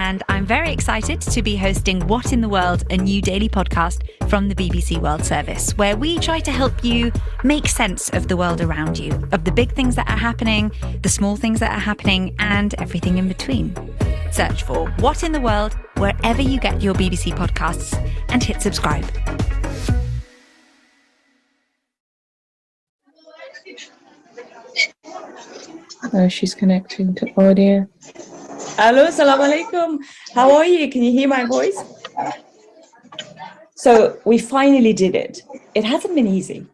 and I'm very excited to be hosting What in the World, a new daily podcast from the BBC World Service, where we try to help you make sense of the world around you, of the big things that are happening, the small things that are happening, and everything in between. Search for What in the World wherever you get your BBC podcasts and hit subscribe. She's connecting to audio. Hello, salam alaikum. How are you? Can you hear my voice? So we finally did it. It hasn't been easy.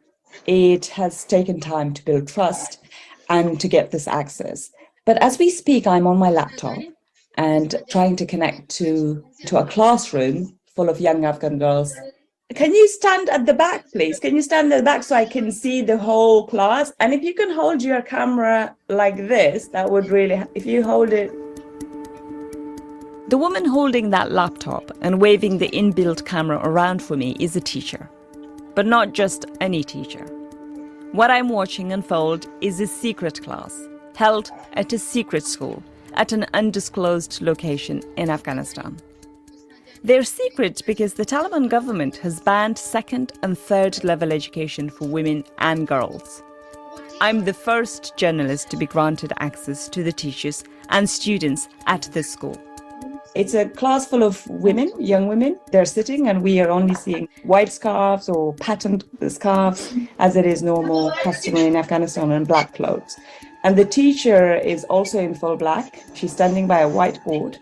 It has taken time to build trust and to get this access. But as we speak, I'm on my laptop and trying to connect to a classroom full of young Afghan girls. Can you stand at the back, please? Can you stand at the back so I can see the whole class? And if you can hold your camera like this, that would really, if you hold it. The woman holding that laptop and waving the inbuilt camera around for me is a teacher. But not just any teacher. What I'm watching unfold is a secret class, held at a secret school at an undisclosed location in Afghanistan. They're secret because the Taliban government has banned second and third level education for women and girls. I'm the first journalist to be granted access to the teachers and students at this school. It's a class full of women, young women. They're sitting and we are only seeing white scarves or patterned scarves as it is normal customary in Afghanistan, and black clothes. And the teacher is also in full black. She's standing by a whiteboard.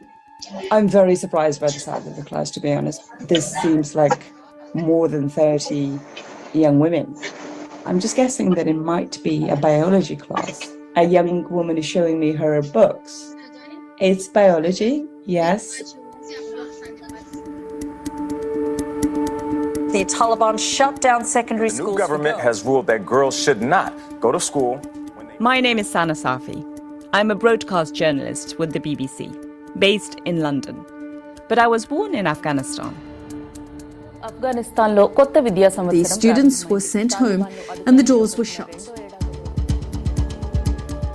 I'm very surprised by the size of the class, to be honest. This seems like more than 30 young women. I'm just guessing that it might be a biology class. A young woman is showing me her books. It's biology, yes. The Taliban shut down secondary schools. The new government has ruled that girls should not go to school. My name is Sana Safi. I'm a broadcast journalist with the BBC, based in London. But I was born in Afghanistan. The students were sent home and the doors were shut.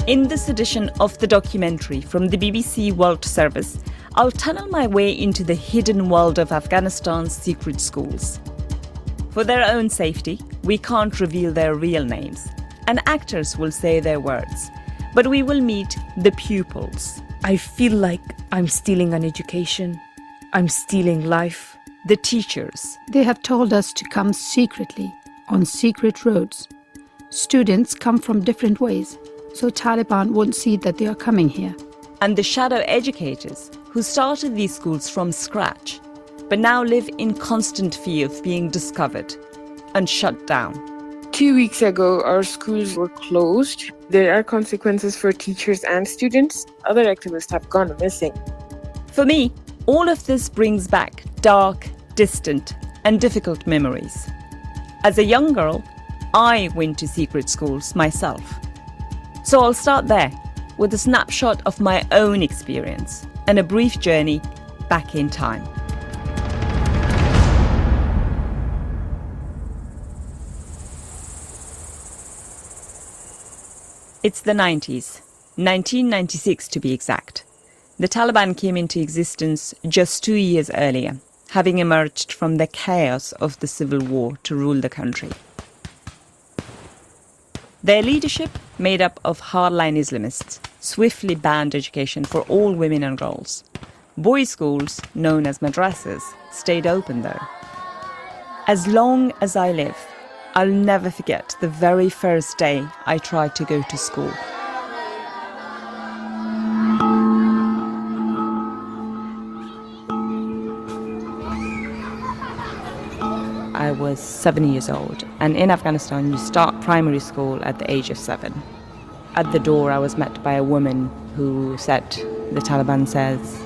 In this edition of the documentary from the BBC World Service, I'll tunnel my way into the hidden world of Afghanistan's secret schools. For their own safety, we can't reveal their real names, and actors will say their words. But we will meet the pupils. I feel like I'm stealing an education. I'm stealing life. The teachers. They have told us to come secretly, on secret roads. Students come from different ways, so Taliban won't see that they are coming here. And the shadow educators who started these schools from scratch, but now live in constant fear of being discovered and shut down. 2 weeks ago, our schools were closed. There are consequences for teachers and students. Other activists have gone missing. For me, all of this brings back dark, distant, and difficult memories. As a young girl, I went to secret schools myself. So I'll start there, with a snapshot of my own experience and a brief journey back in time. It's the 90s, 1996 to be exact. The Taliban came into existence just 2 years earlier, having emerged from the chaos of the civil war to rule the country. Their leadership, made up of hardline Islamists, swiftly banned education for all women and girls. Boys' schools, known as madrasas, stayed open though. As long as I live, I'll never forget the very first day I tried to go to school. I was 7 years old, and in Afghanistan you start primary school at the age of 7. At the door I was met by a woman who said, the Taliban says,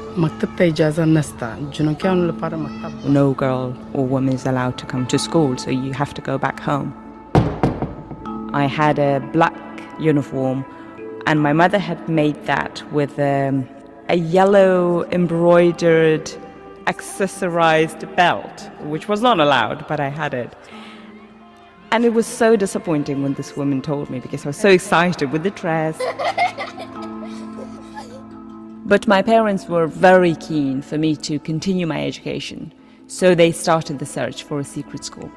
no girl or woman is allowed to come to school, so you have to go back home. I had a black uniform, and my mother had made that with a yellow embroidered accessorized belt, which was not allowed, but I had it. And it was so disappointing when this woman told me, because I was so excited with the dress. But my parents were very keen for me to continue my education, so they started the search for a secret school.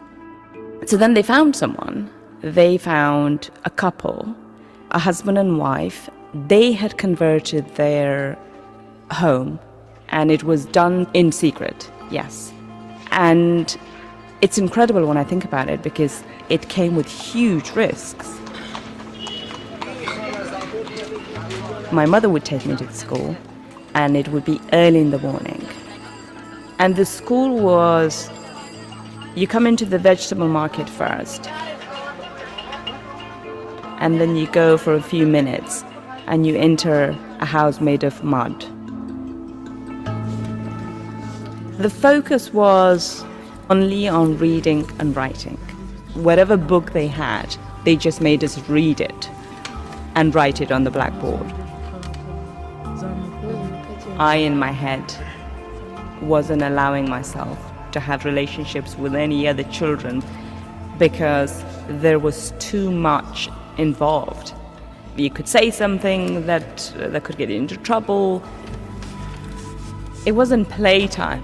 So then they found someone. They found a couple, a husband and wife. They had converted their home, and it was done in secret, yes. And it's incredible when I think about it, because it came with huge risks. My mother would take me to the school, and it would be early in the morning. And the school was, you come into the vegetable market first, and then you go for a few minutes, and you enter a house made of mud. The focus was only on reading and writing. Whatever book they had, they just made us read it and write it on the blackboard. I, in my head, wasn't allowing myself to have relationships with any other children because there was too much involved. You could say something that could get you into trouble. It wasn't playtime.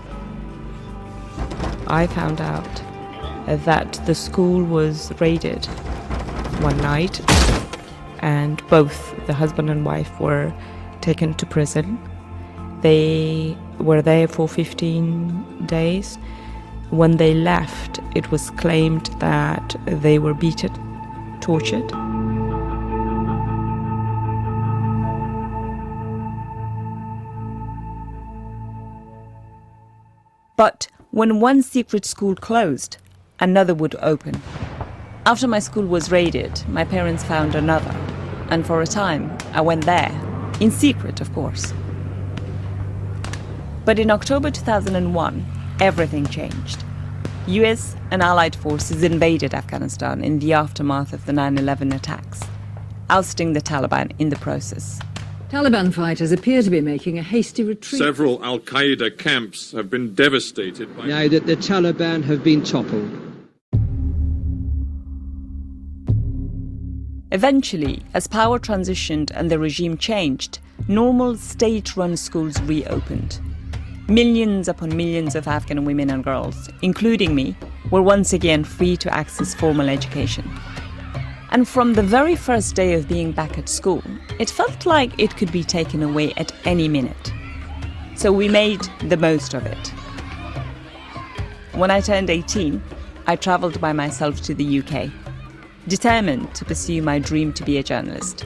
I found out that the school was raided one night, and both the husband and wife were taken to prison. They were there for 15 days. When they left, it was claimed that they were beaten, tortured. But when one secret school closed, another would open. After my school was raided, my parents found another, and for a time I went there, in secret, of course. But in October 2001, everything changed. US and Allied forces invaded Afghanistan in the aftermath of the 9/11 attacks, ousting the Taliban in the process. Taliban fighters appear to be making a hasty retreat. Several al-Qaeda camps have been devastated by... Now that the Taliban have been toppled. Eventually, as power transitioned and the regime changed, normal state-run schools reopened. Millions upon millions of Afghan women and girls, including me, were once again free to access formal education. And from the very first day of being back at school, it felt like it could be taken away at any minute. So we made the most of it. When I turned 18, I travelled by myself to the UK, determined to pursue my dream to be a journalist.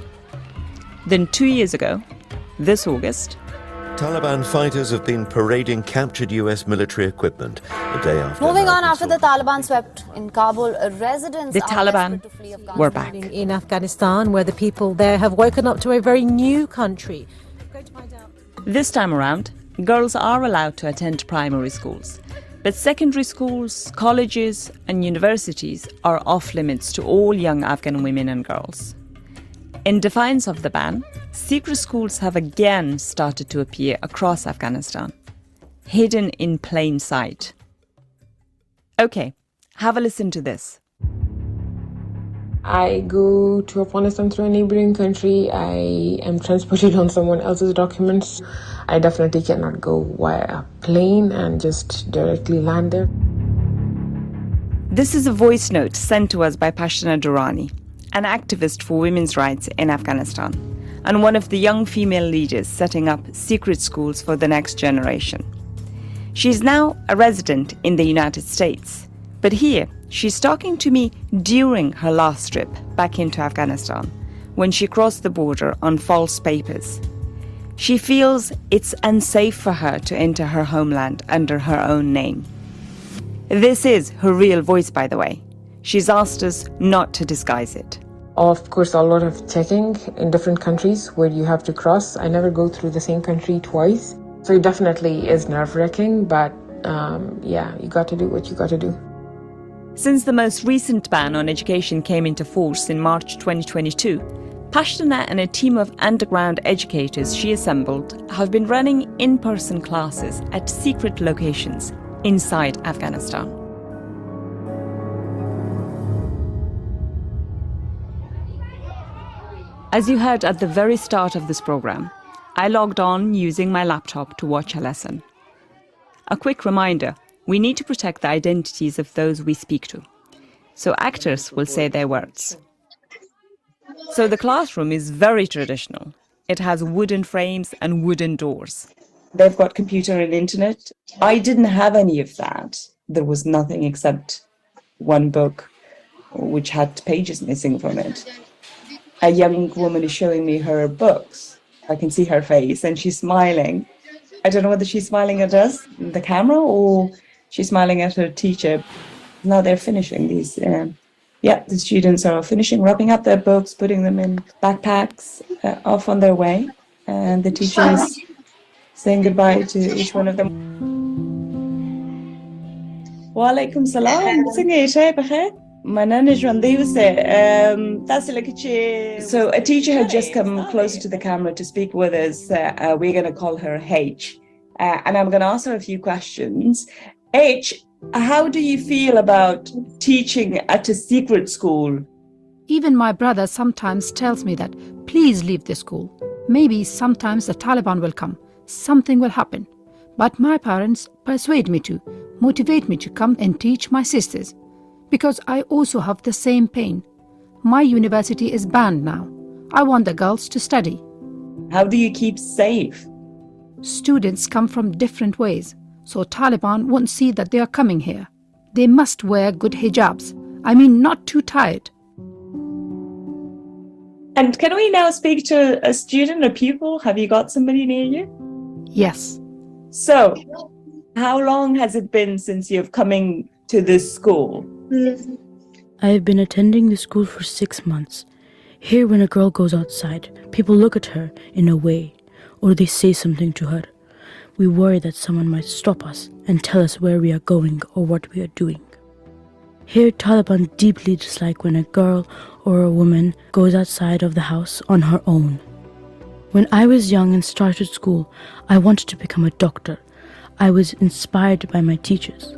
Then 2 years ago, this August, Taliban fighters have been parading captured US military equipment the day after. Moving on, after the Taliban swept in Kabul, residents the Taliban were back. In Afghanistan, where the people there have woken up to a very new country. This time around, girls are allowed to attend primary schools, but secondary schools, colleges and universities are off limits to all young Afghan women and girls. In defiance of the ban, secret schools have again started to appear across Afghanistan, hidden in plain sight. Okay, have a listen to this. I go to Afghanistan through a neighboring country. I am transported on someone else's documents. I definitely cannot go via a plane and just directly land there. This is a voice note sent to us by Pashtana Durrani, an activist for women's rights in Afghanistan, and one of the young female leaders setting up secret schools for the next generation. She is now a resident in the United States, but here she's talking to me during her last trip back into Afghanistan, when she crossed the border on false papers. She feels it's unsafe for her to enter her homeland under her own name. This is her real voice, by the way. She's asked us not to disguise it. Of course, a lot of checking in different countries where you have to cross. I never go through the same country twice. So it definitely is nerve-wracking, but yeah, you got to do what you got to do. Since the most recent ban on education came into force in March 2022, Pashtana and a team of underground educators she assembled have been running in-person classes at secret locations inside Afghanistan. As you heard at the very start of this program, I logged on using my laptop to watch a lesson. A quick reminder, we need to protect the identities of those we speak to. So actors will say their words. So the classroom is very traditional. It has wooden frames and wooden doors. They've got computer and internet. I didn't have any of that. There was nothing except one book which had pages missing from it. A young woman is showing me her books. I can see her face and she's smiling. I don't know whether she's smiling at us, the camera, or she's smiling at her teacher. Now they're finishing these. The students are finishing, wrapping up their books, putting them in backpacks, off on their way. And the teacher is saying goodbye to each one of them. Wa alaikum salam. So a teacher had just come closer to the camera to speak with us. We're going to call her H. And I'm going to ask her a few questions. H, how do you feel about teaching at a secret school? Even my brother sometimes tells me that, please leave the school. Maybe sometimes the Taliban will come. Something will happen. But my parents persuade me to, motivate me to come and teach my sisters. Because I also have the same pain. My university is banned now. I want the girls to study. How do you keep safe? Students come from different ways, so Taliban won't see that they are coming here. They must wear good hijabs. I mean, not too tight. And can we now speak to a student, a pupil? Have you got somebody near you? Yes. So, how long has it been since you've coming to this school? I have been attending the school for 6 months. Here, when a girl goes outside, people look at her in a way, or they say something to her. We worry that someone might stop us and tell us where we are going or what we are doing. Here, Taliban deeply dislike when a girl or a woman goes outside of the house on her own. When I was young and started school, I wanted to become a doctor. I was inspired by my teachers.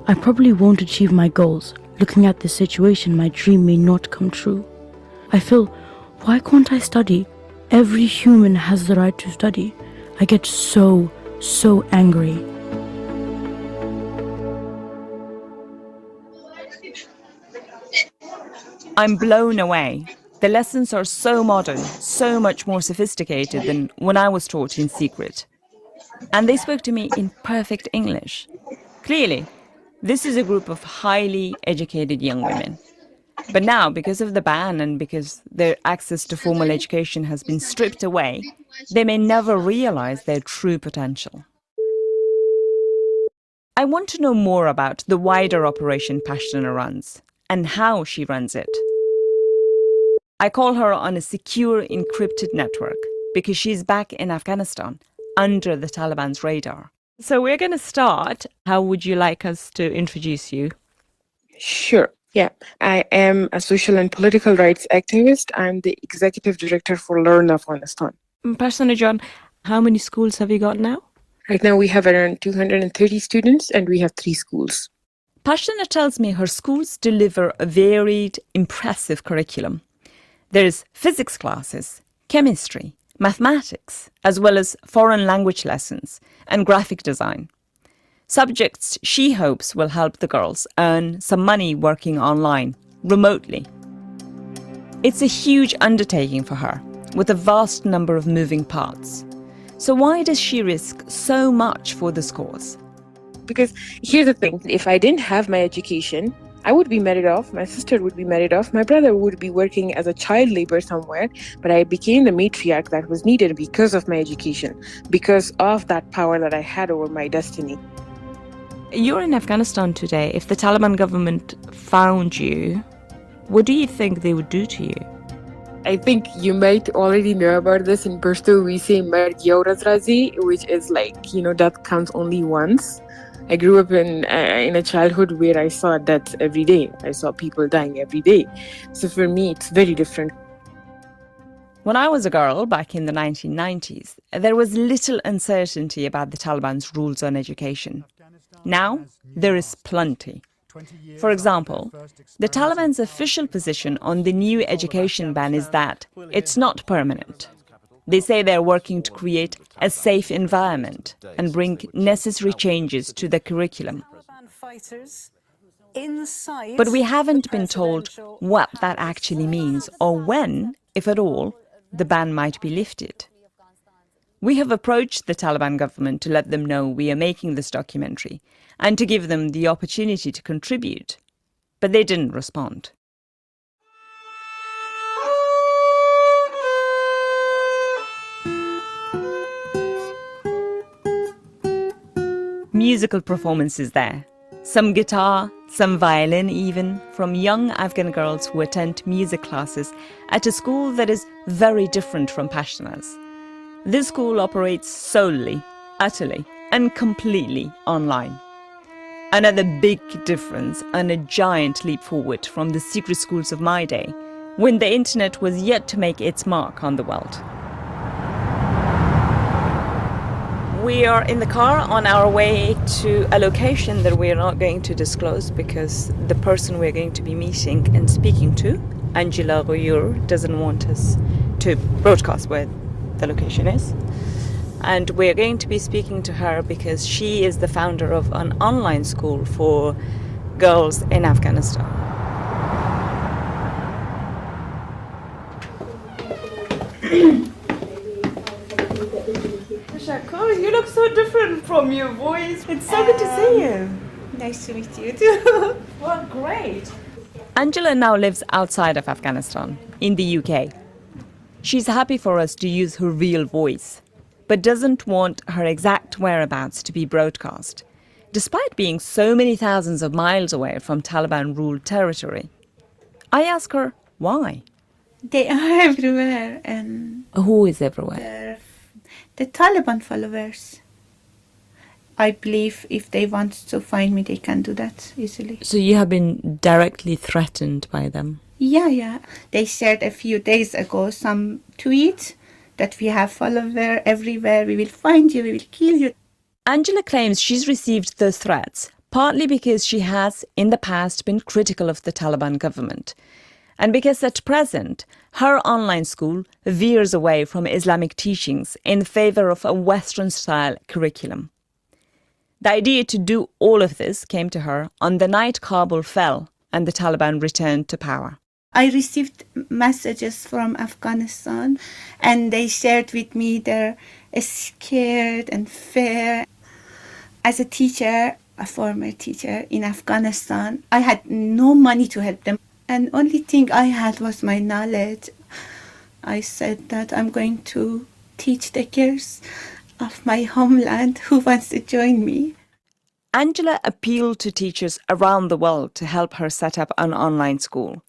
I probably won't achieve my goals. Looking at this situation, my dream may not come true. I feel, why can't I study? Every human has the right to study. I get so angry. I'm blown away. The lessons are so modern, so much more sophisticated than when I was taught in secret. And they spoke to me in perfect English. Clearly, this is a group of highly educated young women. But now, because of the ban and because their access to formal education has been stripped away, they may never realize their true potential. I want to know more about the wider operation Pashtuna runs and how she runs it. I call her on a secure, encrypted network because she's back in Afghanistan, under the Taliban's radar. So we're going to start. How would you like us to introduce you? Sure. Yeah, I am a social and political rights activist. I'm the executive director for Learn Afghanistan. Pashtuna John, how many schools have you got now? Right now we have around 230 students and we have 3 schools. Pashtuna tells me her schools deliver a varied, impressive curriculum. There's physics classes, chemistry, mathematics, as well as foreign language lessons and graphic design. Subjects she hopes will help the girls earn some money working online, remotely. It's a huge undertaking for her, with a vast number of moving parts. So why does she risk so much for this cause? Because here's the thing, if I didn't have my education, I would be married off, my sister would be married off, my brother would be working as a child labor somewhere, but I became the matriarch that was needed because of my education, because of that power that I had over my destiny. You're in Afghanistan today. If the Taliban government found you, what do you think they would do to you? I think you might already know about this. In Pashto, we say Mar Yaurat Razi, which is like, death comes only once. I grew up in a childhood where I saw death every day. I saw people dying every day. So for me, it's very different. When I was a girl back in the 1990s, there was little uncertainty about the Taliban's rules on education. Now, there is plenty. For example, the Taliban's official position on the new education ban is that it's not permanent. They say they're working to create a safe environment and bring necessary changes to the curriculum. But we haven't been told what that actually means or when, if at all, the ban might be lifted. We have approached the Taliban government to let them know we are making this documentary and to give them the opportunity to contribute, but they didn't respond. Musical performances there. Some guitar, some violin even, from young Afghan girls who attend music classes at a school that is very different from Pashtana's. This school operates solely, utterly, and completely online. Another big difference and a giant leap forward from the secret schools of my day, when the internet was yet to make its mark on the world. We are in the car on our way to a location that we are not going to disclose because the person we're going to be meeting and speaking to, Angela Royur, doesn't want us to broadcast where the location is. And we're going to be speaking to her because she is the founder of an online school for girls in Afghanistan. You look so different from your voice. It's so good to see you. Nice to meet you too. Well, great. Angela now lives outside of Afghanistan, in the UK. She's happy for us to use her real voice, but doesn't want her exact whereabouts to be broadcast, despite being so many thousands of miles away from Taliban-ruled territory. I ask her why. They are everywhere, and who is everywhere? The Taliban followers. I believe if they want to find me, they can do that easily. So you have been directly threatened by them? Yeah. They shared a few days ago some tweets that we have followers everywhere, we will find you, we will kill you. Angela claims she's received those threats partly because she has, in the past, been critical of the Taliban government, and because at present, her online school veers away from Islamic teachings in favour of a Western-style curriculum. The idea to do all of this came to her on the night Kabul fell and the Taliban returned to power. I received messages from Afghanistan and they shared with me they're scared and fear. As a teacher, a former teacher in Afghanistan, I had no money to help them. And only thing I had was my knowledge. I said that I'm going to teach the girls of my homeland who wants to join me. Angela appealed to teachers around the world to help her set up an online school.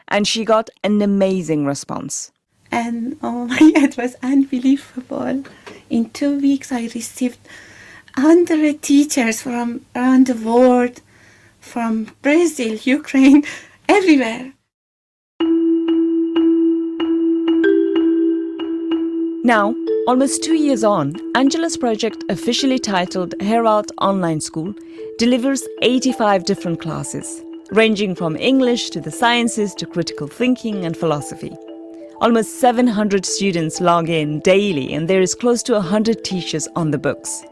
And she got an amazing response. And oh my God, it was unbelievable. In 2 weeks, I received 100 teachers from around the world, from Brazil, Ukraine, everywhere. Now, almost 2 years on, Angela's project, officially titled Herat Online School, delivers 85 different classes, ranging from English to the sciences to critical thinking and philosophy. Almost 700 students log in daily, and there is close to 100 teachers on the books.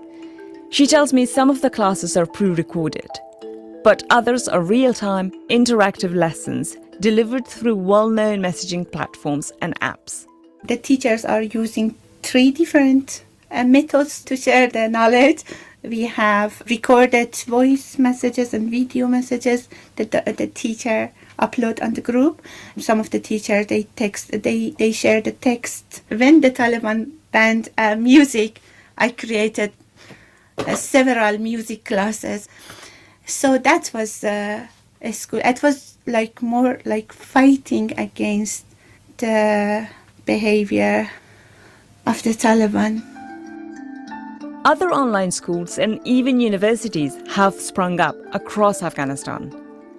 She tells me some of the classes are pre-recorded, but others are real-time, interactive lessons delivered through well-known messaging platforms and apps. The teachers are using 3 different methods to share their knowledge. We have recorded voice messages and video messages that the teacher upload on the group. Some of the teachers, they share the text. When the Taliban banned music, I created several music classes. So that was a school. It was more like fighting against the behavior of the Taliban. Other online schools and even universities have sprung up across Afghanistan,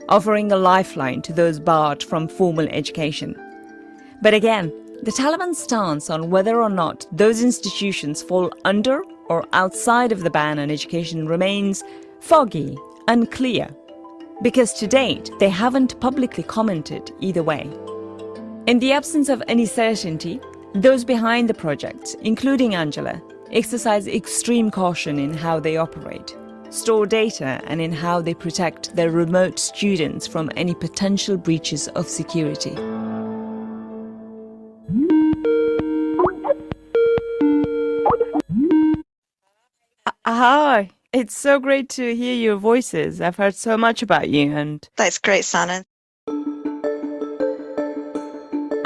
offering a lifeline to those barred from formal education. But again, the Taliban's stance on whether or not those institutions fall under or outside of the ban on education remains foggy, unclear, because to date they haven't publicly commented either way. In the absence of any certainty, Those behind the project, including Angela, exercise extreme caution in how they operate, store data, and in how they protect their remote students from any potential breaches of security. Hi, it's so great to hear your voices. I've heard so much about you and... That's great, Sana.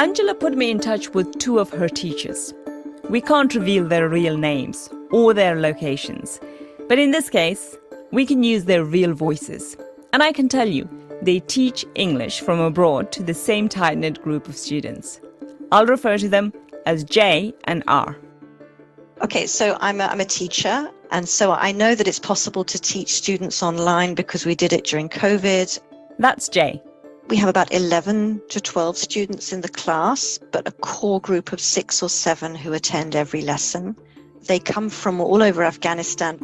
Angela put me in touch with two of her teachers. We can't reveal their real names or their locations, but in this case, we can use their real voices. And I can tell you, they teach English from abroad to the same tight-knit group of students. I'll refer to them as J and R. Okay, so I'm a teacher, and so I know that it's possible to teach students online because we did it during COVID. That's J. We have about 11 to 12 students in the class, but a core group of 6 or 7 who attend every lesson. They come from all over Afghanistan.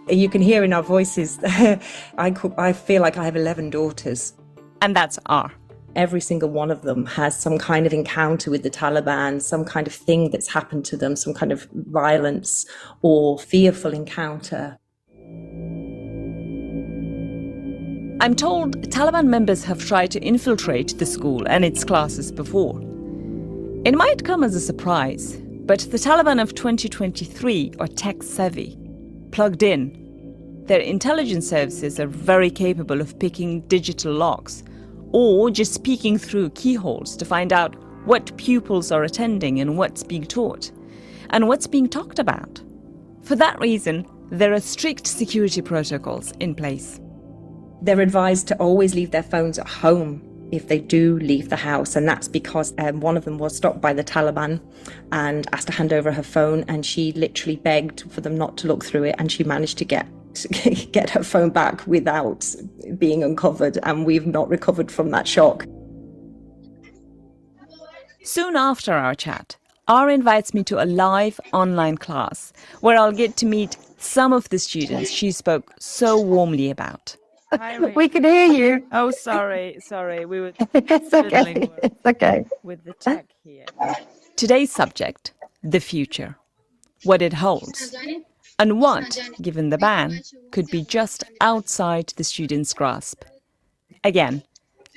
You can hear in our voices, I feel like I have 11 daughters. And that's R. Every single one of them has some kind of encounter with the Taliban, some kind of thing that's happened to them, some kind of violence or fearful encounter. I'm told Taliban members have tried to infiltrate the school and its classes before. It might come as a surprise, but the Taliban of 2023 are tech-savvy, plugged in. Their intelligence services are very capable of picking digital locks or just peeking through keyholes to find out what pupils are attending and what's being taught, and what's being talked about. For that reason, there are strict security protocols in place. They're advised to always leave their phones at home if they do leave the house, and that's because one of them was stopped by the Taliban and asked to hand over her phone, and she literally begged for them not to look through it, and she managed to get her phone back without being uncovered, and we've not recovered from that shock. Soon after our chat, R invites me to a live online class where I'll get to meet some of the students she spoke so warmly about. We can hear you. Oh, sorry. We were It's okay. It's okay. with the tech here. Today's subject, the future. What it holds. And what, given the ban, could be just outside the students' grasp. Again,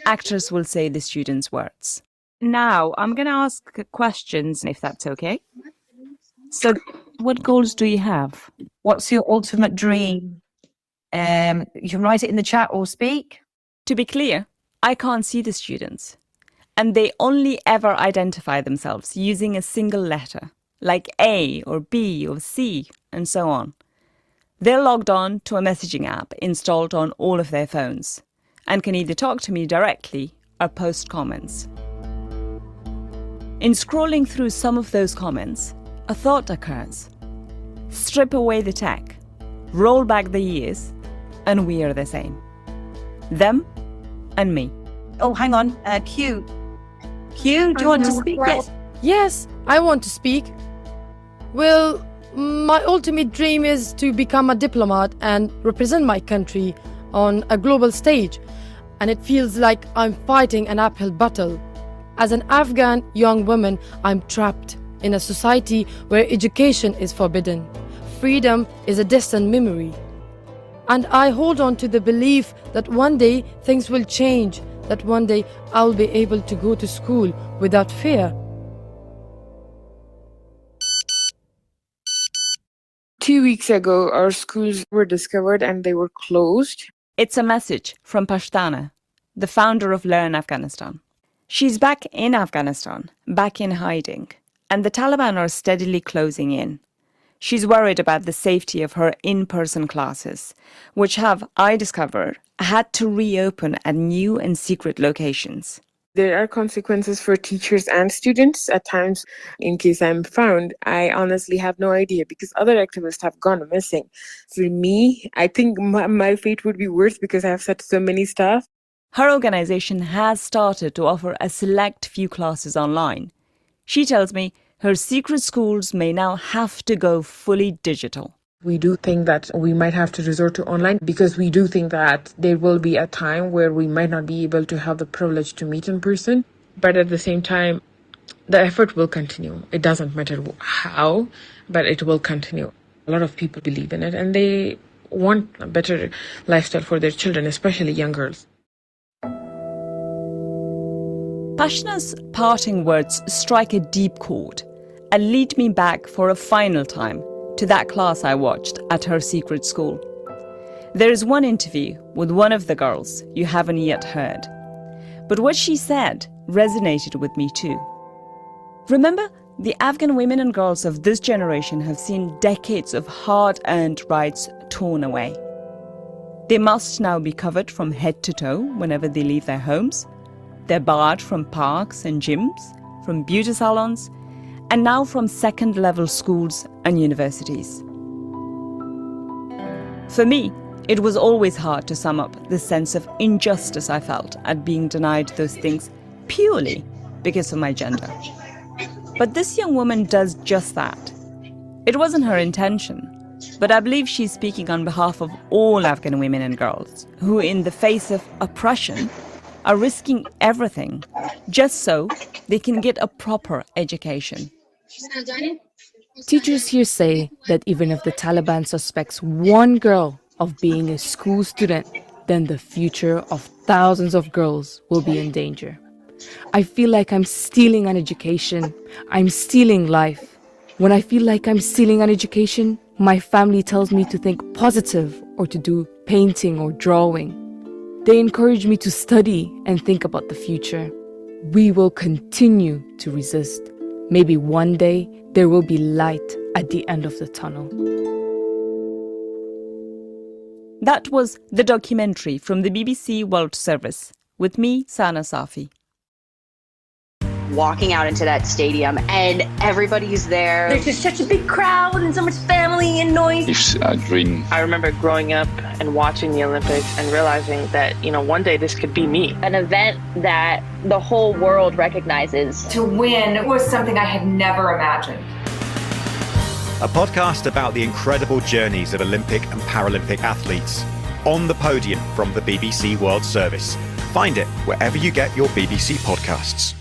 actors will say the students' words. Now, I'm going to ask questions, if that's okay. So, what goals do you have? What's your ultimate dream? You can write it in the chat or speak. To be clear, I can't see the students. And they only ever identify themselves using a single letter, like A or B or C, and so on. They're logged on to a messaging app installed on all of their phones, and can either talk to me directly or post comments. In scrolling through some of those comments, a thought occurs. Strip away the tech, roll back the years, and we are the same. Them and me. Oh, hang on. Q. Q, do you want to speak? Yes. Yes, I want to speak. Well, my ultimate dream is to become a diplomat and represent my country on a global stage. And it feels like I'm fighting an uphill battle. As an Afghan young woman, I'm trapped in a society where education is forbidden. Freedom is a distant memory. And I hold on to the belief that one day things will change, that one day I'll be able to go to school without fear. 2 weeks ago, our schools were discovered and they were closed. It's a message from Pashtana, the founder of Learn Afghanistan. She's back in Afghanistan, back in hiding, and the Taliban are steadily closing in. She's worried about the safety of her in-person classes, which have, I discovered, had to reopen at new and secret locations. There are consequences for teachers and students at times. In case I'm found, I honestly have no idea because other activists have gone missing. For me, I think my fate would be worse because I have said so many stuff. Her organization has started to offer a select few classes online. She tells me her secret schools may now have to go fully digital. We do think that we might have to resort to online because we do think that there will be a time where we might not be able to have the privilege to meet in person. But at the same time, The effort will continue. It doesn't matter how, but it will continue. A lot of people believe in it, and they want a better lifestyle for their children, especially young girls. Pashna's parting words strike a deep chord and lead me back for a final time to that class I watched at her secret school. There is one interview with one of the girls you haven't yet heard, but what she said resonated with me too. Remember, the Afghan women and girls of this generation have seen decades of hard-earned rights torn away. They must now be covered from head to toe whenever they leave their homes. They're barred from parks and gyms, from beauty salons, and now from second-level schools and universities. For me, it was always hard to sum up the sense of injustice I felt at being denied those things purely because of my gender. But this young woman does just that. It wasn't her intention, but I believe she's speaking on behalf of all Afghan women and girls who, in the face of oppression, are risking everything just so they can get a proper education. Teachers here say that even if the Taliban suspects one girl of being a school student, then the future of thousands of girls will be in danger. I feel like I'm stealing an education. I'm stealing life. When I feel like I'm stealing an education, my family tells me to think positive or to do painting or drawing. They encourage me to study and think about the future. We will continue to resist. Maybe one day there will be light at the end of the tunnel. That was the documentary from the BBC World Service, with me, Sana Safi. Walking out into that stadium and everybody's there. There's just such a big crowd and so much family and noise. It's a dream. I remember growing up and watching the Olympics and realizing that, one day this could be me. An event that the whole world recognizes. To win was something I had never imagined. A podcast about the incredible journeys of Olympic and Paralympic athletes. On the Podium from the BBC World Service. Find it wherever you get your BBC podcasts.